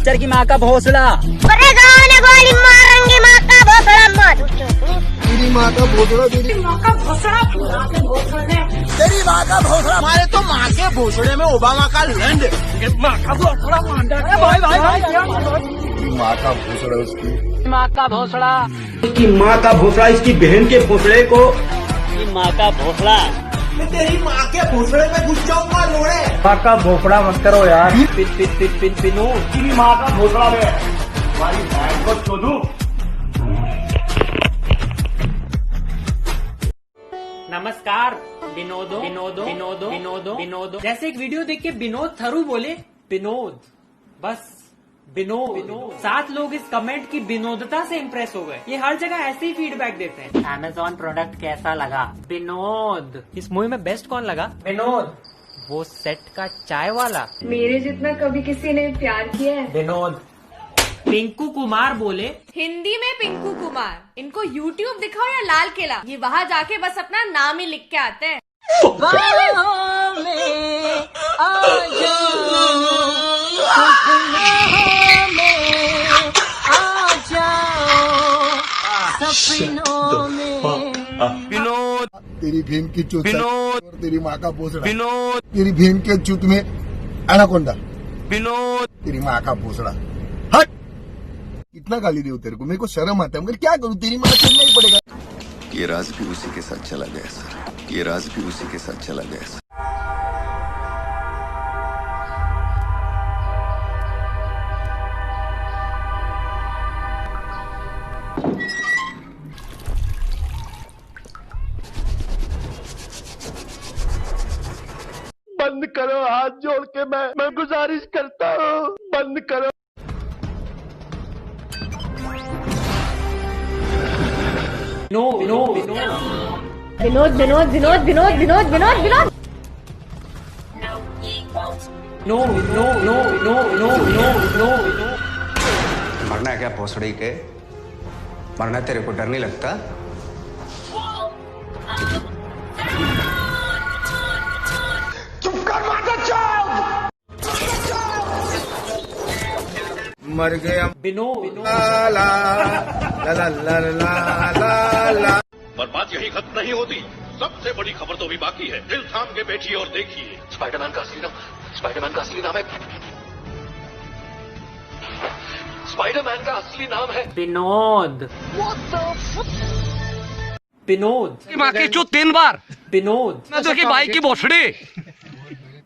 Picture की माँ का भोसड़ा। अरे गाँव ने गोली मारेंगे माँ का भोसड़ा मत। तेरी माँ का भोसड़ा, तेरी माँ का भोसड़ा, तेरी माँ का भोसड़ा। हमारे तो माँ के भोसड़े में ओबामा का लैंड। माँ का भोसड़ा मांडा। भाई भाई भाई माँ का भोसड़ा, उसकी माँ का भोसड़ा, इसकी माँ का भोसड़ा, इसकी बहन के भोसड़े को माँ का भोसड़ा। तेरी माँ के भोसड़े में घुस जाऊंगा लोड़े। माँ का भोसड़ा मत करो यार। पिनू तेरी माँ का भोसड़ा है, हमारी बहन को चोदू। नमस्कार विनोदो विनोदो विनोदो विनोदो विनोदो। जैसे एक वीडियो देख के विनोद थरू बोले विनोद, बस विनोद। 7 लोग इस कमेंट की विनोदता से इम्प्रेस हो गए। ये हर जगह ऐसे ही फीडबैक देते हैं। Amazon प्रोडक्ट कैसा लगा? विनोद। इस मूवी में बेस्ट कौन लगा? विनोद। वो सेट का चाय वाला मेरे जितना कभी किसी ने प्यार किया है? विनोद। पिंकू कुमार बोले हिंदी में पिंकू कुमार। इनको यूट्यूब दिखाओ या लाल किला, ये वहाँ जाके बस अपना नाम ही लिख के आते हैं। विनोद, तेरी बहन की चूत, विनोद, तेरी माँ का भोसड़ा, विनोद, तेरी बहन के चूत में एनाकोंडा, विनोद, तेरी माँ का भोसड़ा। हट, इतना गाली दे तेरे को, मेरे को शर्म आता है, मगर क्या करूँ, तेरी माँ सुनना ही पड़ेगा। ये राज भी उसी के साथ चला गया सर, ये राज भी उसी के साथ चला गया सर। बंद करो, हाथ जोड़ के मैं गुजारिश करता हूँ, बंद करो। Vinod Vinod Vinod Vinod Vinod Vinod Vinod Vinod. No no no no no no no. मरना है क्या भोसड़ी के? मरना तेरे को डर नहीं लगता? चुप कर माता चौक। मर गया विनोद। ला ला ला ला ला ला ला। पर बात यही खत्म नहीं होती। सबसे बड़ी खबर तो भी बाकी है। दिल थाम के बैठिए और देखिए। स्पाइडरमैन का असली नाम है स्पाइडरमैन का असली नाम है विनोद। विनोद माँ के चो 3 बार विनोद। देखिए भाई की भोसड़ी।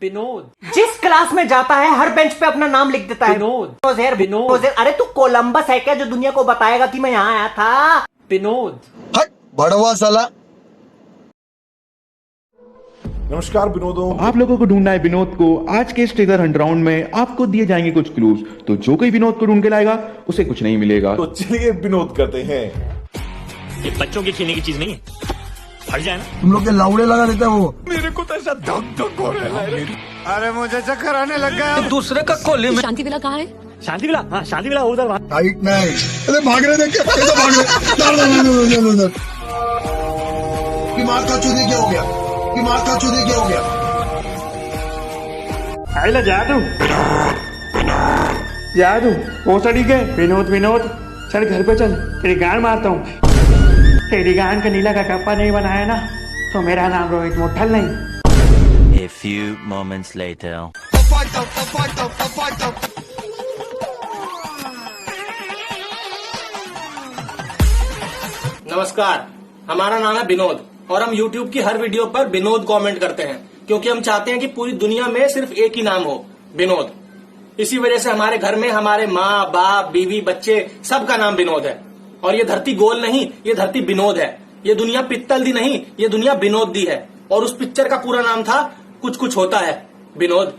विनोद जिस क्लास में जाता है हर बेंच पे अपना नाम लिख देता है। विनोद। अरे तू कोलंबस है क्या जो दुनिया को बताएगा कि मैं यहाँ आया था? विनोद। हट, बड़वा साला। नमस्कार विनोदों, आप लोगों को ढूंढना है विनोद को। आज के इस ट्रिगर हंट राउंड में आपको दिए जाएंगे कुछ क्लूज, तो जो कोई विनोद को ढूंढ के लाएगा उसे कुछ नहीं मिलेगा। तो चलिए विनोद करते हैं। ये बच्चों के खेलने की चीज नहीं है, हट जाए ना। तुम लोग के लाउड़े लगा देता है वो। मेरे को तो ऐसा धक धक हो रहा है। अरे मुझे चक्कर आने लग गया। दूसरे का कोले में शांति विला कहाँ है? शांति विला? हाँ शांति विला उधर। टाइट नहीं, अरे भाग रहे देख के, कैसे भाग रहे? उधर दिमाग का चूजे क्या हो गया? दिमाग का चूजे क्या हो गया? आइला जा तू भोसड़ी के। विनोद चल घर पे चल, तेरी गांड मारता हूँ। तेरी गांड का नीला का कप्पा नहीं बनाया ना तो मेरा नाम रोहित मोठल नहीं। A few moments later. नमस्कार, हमारा नाम है विनोद और हम YouTube की हर वीडियो पर विनोद कमेंट करते हैं क्योंकि हम चाहते हैं कि पूरी दुनिया में सिर्फ एक ही नाम हो, विनोद। इसी वजह से हमारे घर में हमारे माँ बाप बीवी बच्चे सबका नाम विनोद है। और ये धरती गोल नहीं, ये धरती विनोद है। ये दुनिया पित्तल दी नहीं, ये दुनिया विनोद दी है। और उस पिक्चर का पूरा नाम था कुछ कुछ होता है विनोद।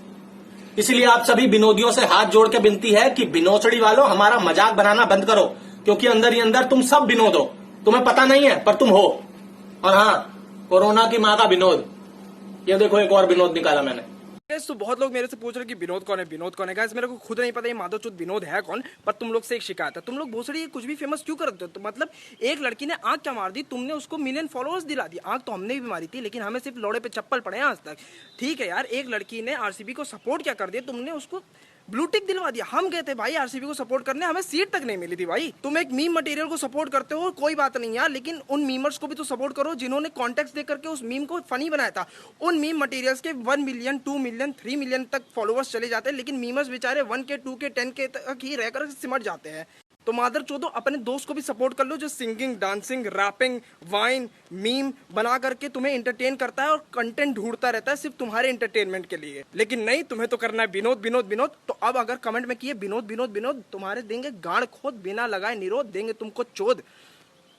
इसलिए आप सभी विनोदियों से हाथ जोड़ के विनती है कि विनोदड़ी वालों हमारा मजाक बनाना बंद करो, क्योंकि अंदर ही अंदर तुम सब विनोद हो। तुम्हें पता नहीं है पर तुम हो। और हाँ, कोरोना की माँ का विनोद। ये देखो एक और विनोद निकाला मैंने। तो बहुत लोग मेरे से पूछ रहे कि विनोद कौन है, विनोद कौन है। गाइस मेरे को खुद नहीं पता ये माधवचूत विनोद है कौन, पर तुम लोग से एक शिकायत है। तुम लोग भोसड़ी कुछ भी फेमस क्यों करते हो? तो मतलब एक लड़की ने आंख क्या मार दी, तुमने उसको मिलियन फॉलोअर्स दिला दी। आंख तो हमने भी मारी थी, लेकिन हमें सिर्फ लोड़े पे चप्पल पड़े हैं आज तक। ठीक है यार, एक लड़की ने आरसीबी को सपोर्ट क्या कर दिया, तुमने उसको ब्लू टिक दिलवा दिया। हम गए थे भाई आरसीबी को सपोर्ट करने, हमें सीट तक नहीं मिली थी भाई। तुम एक मीम मटेरियल को सपोर्ट करते हो कोई बात नहीं यार, लेकिन उन मीमर्स को भी तो सपोर्ट करो जिन्होंने कॉन्टेक्स्ट दे करके उस मीम को फनी बनाया था। उन मीम मटेरियल्स के 1 मिलियन 2 मिलियन 3 मिलियन तक फॉलोअर्स चले जाते हैं, लेकिन मीमर्स बेचारे 1K 2K 10K तक ही रहकर सिमट जाते हैं। तो मादर चोदो अपने दोस्त को भी सपोर्ट कर लो जो singing, dancing, rapping, vine, meme बना करके तुम्हें एंटरटेन करता है और कंटेंट ढूंढता रहता है सिर्फ तुम्हारे एंटरटेनमेंट के लिए। लेकिन नहीं, तुम्हें तो करना है विनोद विनोद विनोद। तो अब अगर कमेंट में किए विनोद विनोद विनोद, तुम्हारे देंगे गाड़ खोद, बिना लगाए निरोध देंगे तुमको चोद।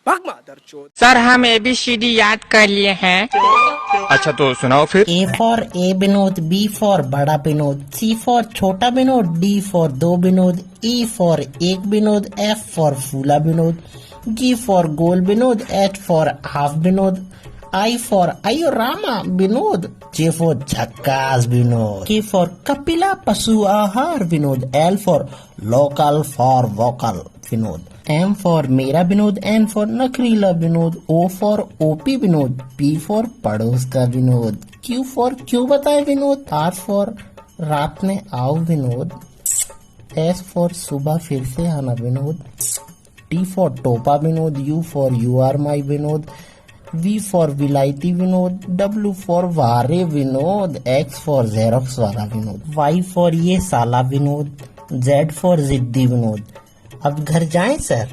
भाग मादर चोद। सर हम ABCD याद कर लिए हैं। अच्छा तो सुनाओ फिर। A for A Vinod, B for बड़ा विनोद, C फॉर छोटा Vinod, D for 2 Vinod, E for 1 Vinod, F for फूला विनोद, G फॉर गोल Vinod, H for half Vinod, I for आयोरामा विनोद, J फॉर झक्कास Vinod, K for Kapila Pashu Aahar Vinod, L for local for vocal Vinod, M for मेरा Vinod, N for नखरीला Vinod, O for OP Vinod, P for पड़ोस का Vinod, Q for क्यों बताए विनोद, R फॉर रात में आओ विनोद, S फॉर सुबह फिर से आना विनोद, T फॉर टोपा Vinod, U for you are my Vinod, V for विलायती विनोद, W फॉर वारे विनोद, X फॉर जेरोक्स वाला विनोद, Y फॉर ये साला विनोद, Z फॉर जिद्दी विनोद। अब घर जाएं सर।